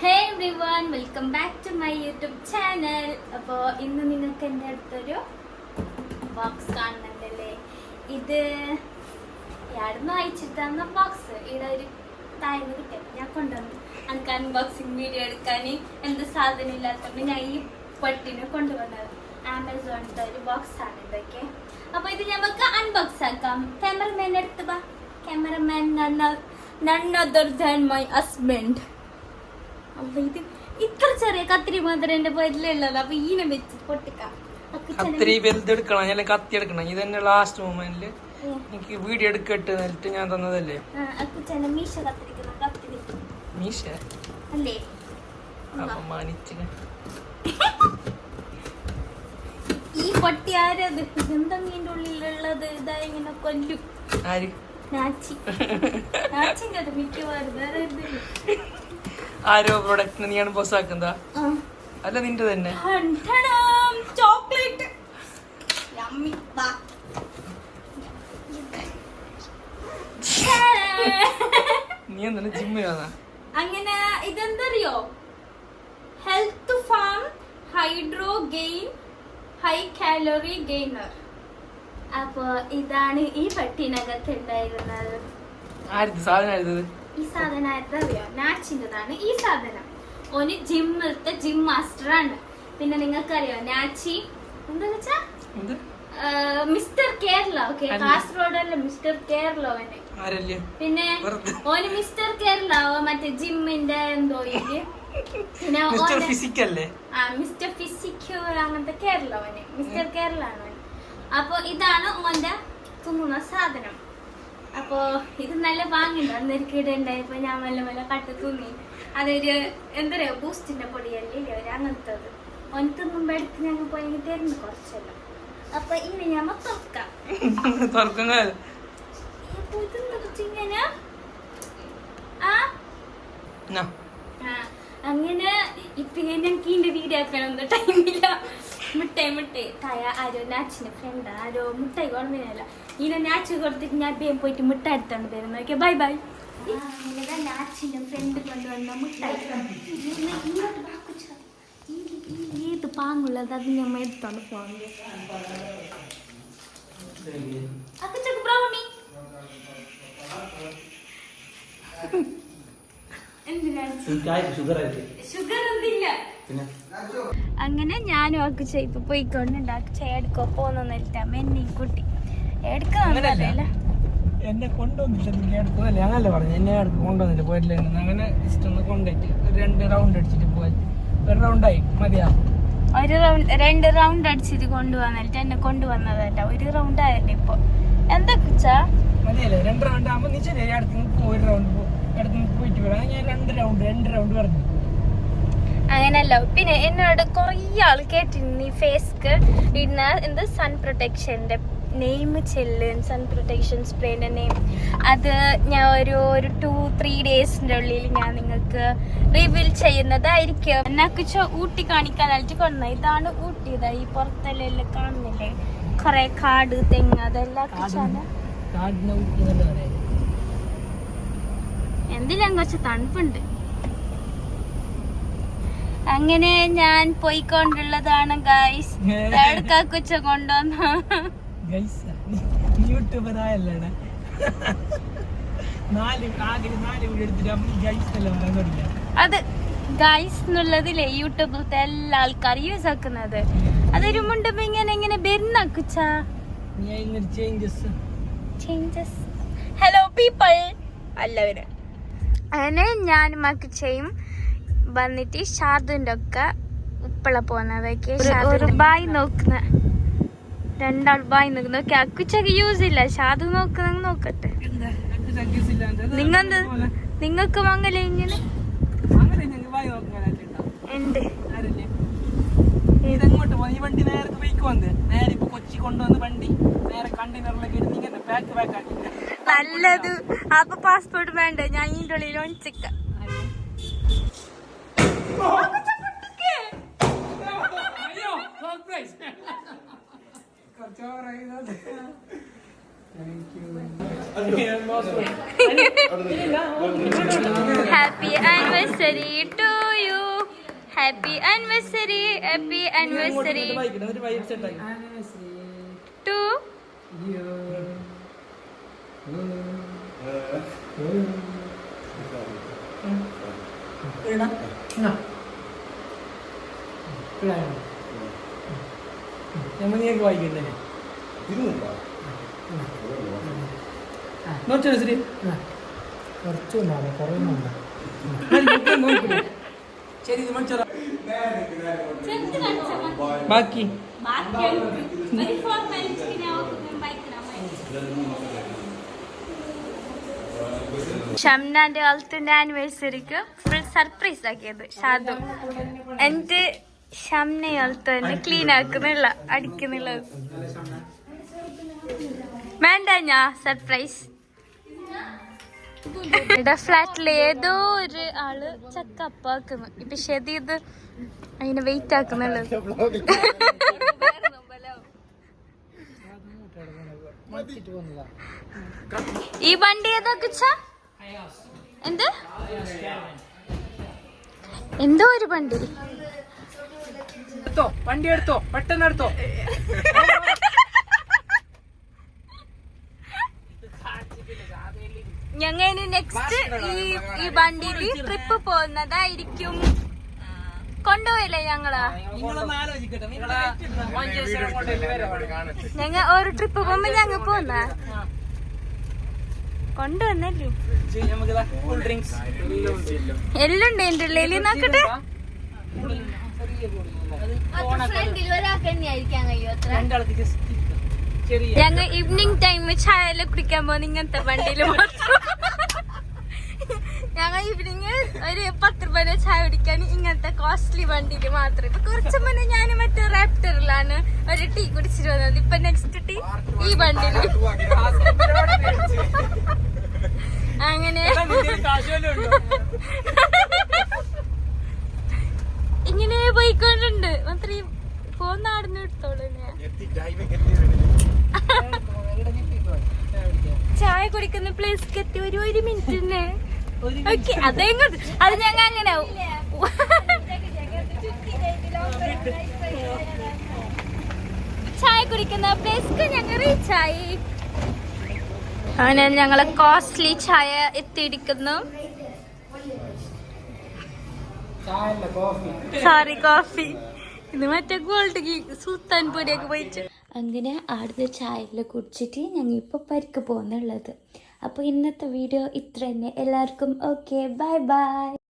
Hey everyone, welcome back to my YouTube channel. അപ്പോൾ ഇന്ന് നിങ്ങൾക്ക് എൻ്റെ അടുത്തൊരു ബോക്സ് കാണുന്നുണ്ടല്ലേ. ഇത് എവിടുന്ന് അയച്ചിട്ട് തന്ന ബോക്സ് ഇവിടെ ഒരു താഴ്ന്ന് കിട്ടിയപ്പോൾ ഞാൻ കൊണ്ടുവന്നു. എനിക്ക് അൺബോക്സിങ് വീഡിയോ എടുക്കാൻ എന്ത് സാധനം ഇല്ലാത്തപ്പോൾ ഞാൻ ഈ പട്ടിനെ കൊണ്ടുവന്നത്. ആമസോണിൻ്റെ ഒരു ബോക്സ് ആണ് ഇതൊക്കെ. അപ്പോൾ ഇത് നമുക്ക് അൺബോക്സ് ആക്കാം. ക്യാമറമാൻ എടുത്ത് വാ. Cameraman none other than my husband. അപ്പൊ ഇത് ഇത്ര ചെറിയ കത്തിരി മാത്രം എന്റെ പേരിലുള്ളത്. അപ്പൊ ഈനെ വെച്ച് പൊട്ടിക്കാം. കത്തിരി വലുതെടുക്കണം, ഞാൻ കത്തി എടുക്കണം. ഇത് തന്നെ ലാസ്റ്റ് മൊമെന്റില് എനിക്ക് വീഡിയോ എടുക്കട്ട് എന്നിട്ട് ഞാൻ തന്നതല്ലേ. മീശ കത്തിരിക്കണം. കത്തിരി മീശ അല്ലേ? അപമാനിച്ചിന്. ഈ പൊട്ടി ആരത്? എന്താ മീൻ്റെ ഉള്ളിലുള്ളത്? ഇതാ ഇങ്ങനെ കൊല്ലും. ആര്? നാച്ചി. നാച്ചിന്റെ അത് മിക്കവാറും വേറെ ആരോ പ്രൊഡക്റ്റിന് നീയാണ് ബോസ് ആക്കുന്നതാ? അല്ല നിന്റെ തന്നെ. ചോക്ലേറ്റ് നീ എന്താണ് ജിമ്മിലാ? അങ്ങനെ ഇതെന്തറിയോ? Health farm hydro gain high calorie gainer. അപ്പൊ ഇതാണ് ഈ പട്ടിനകത്ത് ഉണ്ടായിരുന്നത്. സാധനം ഈ സാധനം അറിയോ? നാച്ചിൻ്റെതാണ് ഈ സാധനം. ഓന് ജിമ്മിലത്തെ ജിം മാസ്റ്റർ ആണ്. പിന്നെ നിങ്ങൾക്കറിയോ നാച്ചി എന്താ വെച്ചാ മിസ്റ്റർ കേരള. ഓക്കെ, കാസർഗോഡല്ല മിസ്റ്റർ കേരള ഓന്. പിന്നെ ഓന് മിസ്റ്റർ കേരള മറ്റേ ജിമ്മിന്റെ എന്തോ ഇല്ലേ. പിന്നെ മിസ്റ്റർ ഫിസിക് അങ്ങനത്തെ കേരള ഓന് മിസ്റ്റർ കേരള ആണ്. അപ്പൊ ഇതാണ് ഓന്റെ തിന്നുന്ന സാധനം. അപ്പോ ഇത് നല്ല വാങ്ങിണ്ട്. അന്നൊരിക്കടെ ഉണ്ടായപ്പോ ഞാൻ മെല്ലെ മെല്ലെ കട്ട് തിന്നി. അതൊരു എന്താ പറയാ ബൂസ്റ്റിന്റെ പൊടിയല്ലേ ഒരു അങ്ങനത്തത്. ഒന്ന് തിന്നുമ്പോ എടുത്ത് ഞങ്ങൾ പോയി തരുന്നു കുറച്ചെല്ലാം. അപ്പൊ ഇനി ഞമ്മ തുറക്കാം. ഇങ്ങനെ അങ്ങനെ ഇപ്പൊ ഞങ്ങൾക്ക് ഇതിന്റെ വീഡിയോ ആക്കണമെന്ന് ടൈമില്ല. മുട്ടേ തായ ആരോ നാച്ചിന്റെ ഫ്രണ്ട് ആരോ മുട്ടായി കൊണ്ടുവന്നില്ല. ഇതിനെ നാച്ച് കൊടുത്തിട്ട് ഞാൻ വേഗം പോയിട്ട് മുട്ടായി എടുത്തോണ്ട് തരുന്നു. Okay, bye bye. നാച്ചിന്റെ ഫ്രണ്ട് കൊണ്ടുവന്ന മുട്ടായി ഏത് പാങ്ങുള്ളത് അത് ഞമ്മ എടുത്തോണ്ട് പോകുന്നത്. ബ്രൗണി ഷുഗർ ഒന്നില്ല. അങ്ങനെ ഞാനും ആക്കുച്ച ഇപ്പൊ പോയിക്കൊണ്ടുണ്ടാക്കി എടുക്കോ പോന്നില്ല. മെന്നി കുട്ടി എടുക്കാന്നല്ല എന്നെ കൊണ്ടുവന്നില്ല. അങ്ങനല്ലേ പറഞ്ഞു, എന്നെ കൊണ്ടുവന്നില്ല. പോയിട്ടില്ല. അങ്ങനെ ജസ്റ്റ് ഒന്ന് കൊണ്ടുപോയിട്ട് 2 റൗണ്ട് അടിച്ചിട്ട് പോയി. 1 റൗണ്ടായി മതിയാ. 2 റൗണ്ട് അടിച്ചിട്ട് കൊണ്ടുവന്നിട്ട് എന്നെ കൊണ്ടുവന്നതല്ല. 1 റൗണ്ട് ആയല്ലേ ഇപ്പൊ. എന്താ കുച്ചാ മതിയല്ലേ? 2 റൗണ്ട് ആകുമ്പോ നീ ശരി അടുത്ത് 1 റൗണ്ട് പോയിട്ട് വരാം. ഞാൻ 2 റൗണ്ട് പറഞ്ഞു. അങ്ങനല്ലോ. പിന്നെ എന്നോട് കുറേ ആൾ കേട്ടിരുന്നു ഈ ഫേസ്ക്ക് ഇടുന്ന എന്ത് സൺ പ്രൊട്ടക്ഷന്റെ നെയിം ചെല്ല്, സൺ പ്രൊട്ടക്ഷൻ സ്പ്രേന്റെ നെയിം. അത് ഞാൻ ഒരു 2-3 ഡേയ്സിന്റെ ഉള്ളിൽ ഞാൻ നിങ്ങൾക്ക് റിവീൽ ചെയ്യുന്നതായിരിക്കും. എന്നെ ഊട്ടി കാണിക്കാനായിട്ട് കൊണ്ടുവന്ന ഇതാണ് ഊട്ടി. ഇതാ ഈ പുറത്തെല്ലാം കാണുന്നില്ലേ കൊറേ കാട് തെങ്ങ് അതെല്ലാം എന്തിനാ കുറച്ച് തണുപ്പുണ്ട്. അങ്ങനെ ഞാൻ പോയിക്കൊണ്ടുള്ളതാണ് ഗൈസ്. എടക്കാക്കുച്ച കൊണ്ടുവന്ന അത് ഗൈസ് എന്നുള്ളതില്ലേ യൂട്യൂബിലത്തെ എല്ലാ ആൾക്കാരും യൂസ് ആക്കുന്നത്. അതൊരു മുണ്ടുമ്പോ ഇങ്ങനെ വരുന്നാക്കുച്ച ചേഞ്ചസ്. ഹലോ പീപ്പിൾ എല്ലാവരും. അങ്ങനെ ഞാൻ മക്കുച്ചയും വന്നിട്ട് ഷാദുന്റെ ഒക്കെ ഉപ്പള പോന്നതൊക്കെ ഒരു ബായ് നോക്കുന്ന 2 ആൾ ബായ് നോക്കുന്ന. ഓക്കെ, അക്കുച്ചൊക്കെ യൂസ് ഇല്ല. ഷാദു നോക്കുന്ന നോക്കട്ടെ. നിങ്ങൾക്ക് മംഗല ഇങ്ങനെ ഉണ്ട്. നല്ലത്. അപ്പൊ പാസ്പോർട്ട് വേണ്ട. ഞാൻ ഇതിന്റെ ഉള്ളിൽ ഒളിച്ചിക്ക. Happy anniversary to happy anniversary, happy anniversary to വായിക്കണ്ടേ നോച്ചോ ശ്രീ ശരി ഇത് മേടിച്ചോ ബാക്കി ഷംനാന്റെ കാലത്തിന്റെ ആനിവേഴ്സറിക്ക് ഫുൾ സർപ്രൈസ് ആക്കിയത് ഷാദു. എന്റെ ഷംന കാലത്ത് തന്നെ ക്ലീൻ ആക്കുന്നില്ല, അടിക്കുന്നില്ല. വേണ്ട ഞാൻ സർപ്രൈസ്. ഇവിടെ ഫ്ലാറ്റില് ഏതോ ഒരു ആള് ചക്കപ്പാക്കുന്നു. ഇപ്പൊ ശരി ഇത് അതിനെ വെയിറ്റ് ആക്കുന്നുള്ളത്. ഈ വണ്ടി ഏതൊക്കെ എന്ത് എന്തോ ഒരു വണ്ടി വണ്ടി എടുത്തോ, പെട്ടെന്ന് എടുത്തോ. ഞങ്ങൾ ഇനി നെക്സ്റ്റ് ഈ വണ്ടിയിൽ ട്രിപ്പ് പോകുന്നതായിരിക്കും. കൊണ്ടുപോയില്ലേ ഞങ്ങള്? ഞങ്ങൾ ഒരു ട്രിപ്പ് പോകുമ്പോ ഞങ്ങൾ പോന്ന കൊണ്ടുവന്നല്ലേ എല്ലാം ഉണ്ട് എന്റെ ഉള്ളിൽ. നോക്കട്ടെ ഞങ്ങൾ ഈവനിങ് ടൈം ചായ കുടിക്കാൻ പോകുന്ന ഇങ്ങനത്തെ വണ്ടിയിൽ മാത്രം. ഞങ്ങൾ ഈവനിങ് ഒരു 10 രൂപ ചായ കുടിക്കാൻ ഇങ്ങനത്തെ കോസ്റ്റ്ലി വണ്ടിയിൽ മാത്രം. ഇപ്പൊ കുറച്ച് മുന്നേ ഞാൻ മറ്റേ റാപ്റ്ററിലാണ് ഒരു ടീ കുടിച്ചിട്ട് വന്നത്. ഇപ്പൊ നെക്സ്റ്റ് ടീ ഈ വണ്ടിയിൽ. അങ്ങനെ ഇങ്ങനെ പോയിക്കൊണ്ടുണ്ട്. മാത്രം ഫോൺ നടന്നു എടുത്തോളൂ. ചായ കുടിക്കുന്ന പ്ലേസ് എത്തി ഒരു മിനിറ്റ്. ഓക്കെ അതെങ്ങോട്ട് അത് ഞങ്ങൾ അങ്ങനെ ചായ കുടിക്കുന്ന പ്ലേസ് ഞങ്ങൾ റീച്ചായി. അങ്ങനെ ഞങ്ങളെ കോസ്റ്റ്ലി ചായ എത്തിയിരിക്കുന്നു. Sorry coffee. ഇത് മറ്റേ ഗോൾഡ് സുൽത്താൻ പൊടിയൊക്കെ പോയിച്ചു. അങ്ങനെ ആടുന്ന ചായയെല്ലാം കുടിച്ചിട്ട് ഞങ്ങൾ ഇപ്പോൾ പരിക്ക് പോകുന്നുള്ളത്. അപ്പോൾ ഇന്നത്തെ വീഡിയോ ഇത്ര തന്നെ. എല്ലാവർക്കും ഓക്കെ, ബൈ ബൈ.